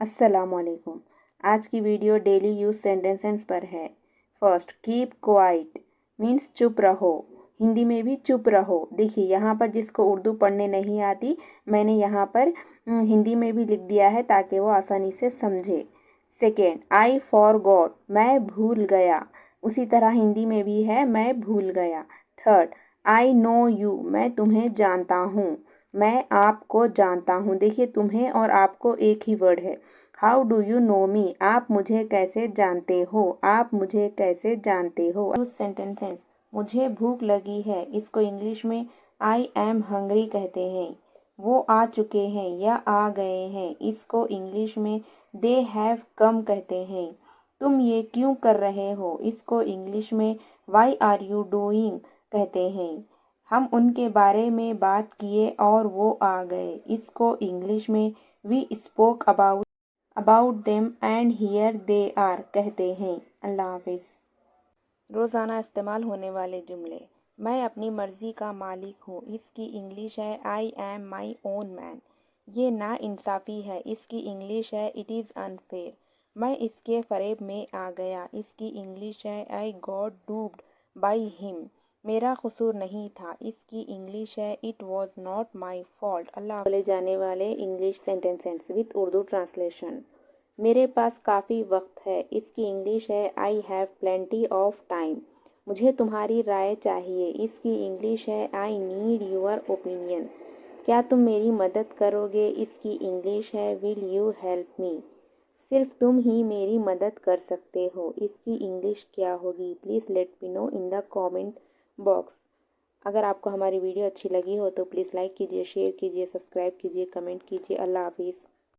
अस्सलामुअलैकुम। आज की वीडियो डेली यूज सेंटेंसेस पर है। फर्स्ट, कीप क्वाइट मीन्स चुप रहो। हिंदी में भी चुप रहो। देखिए यहाँ पर जिसको उर्दू पढ़ने नहीं आती, मैंने यहाँ पर हिंदी में भी लिख दिया है ताकि वो आसानी से समझे। सेकेंड, आई फॉरगॉट मैं भूल गया। उसी तरह हिंदी में भी है मैं भूल गया। थर्ड, आई नो यू मैं तुम्हें जानता हूँ। मैं आपको जानता हूँ। देखिए तुम्हें और आपको एक ही वर्ड है। हाउ डू यू नो मी आप मुझे कैसे जानते हो। आप मुझे कैसे जानते हो। यूज सेंटेंसेस, मुझे भूख लगी है, इसको इंग्लिश में आई एम हंग्री कहते हैं। वो आ चुके हैं या आ गए हैं, इसको इंग्लिश में दे हैव कम कहते हैं। तुम ये क्यों कर रहे हो, इसको इंग्लिश में वाई आर यू डूइंग कहते हैं। हम उनके बारे में बात किए और वो आ गए, इसको इंग्लिश में we spoke about them and here they are कहते हैं। अल्लाह हाफिज़। रोज़ाना इस्तेमाल होने वाले जुमले। मैं अपनी मर्ज़ी का मालिक हूँ, इसकी इंग्लिश है I am my own man. ये नाइंसाफ़ी है, इसकी इंग्लिश है इट इज़ अनफेयर। मैं इसके फ़रेब में आ गया, इसकी इंग्लिश है I got dubbed by him. मेरा कसूर नहीं था, इसकी इंग्लिश है it was not my fault. अल्लाह। बोले जाने वाले English sentences with Urdu translation. मेरे पास काफ़ी वक्त है, इसकी इंग्लिश है I have plenty of time. मुझे तुम्हारी राय चाहिए, इसकी इंग्लिश है आई नीड योर ओपिनियन। क्या तुम मेरी मदद करोगे, इसकी इंग्लिश है विल यू हेल्प मी। सिर्फ तुम ही मेरी मदद कर सकते हो, इसकी इंग्लिश क्या होगी। Please let me know in the comment box. अगर आपको हमारी वीडियो अच्छी लगी हो तो प्लीज़ लाइक कीजिए, शेयर कीजिए, सब्सक्राइब कीजिए, कमेंट कीजिए। अल्लाह हाफिज़।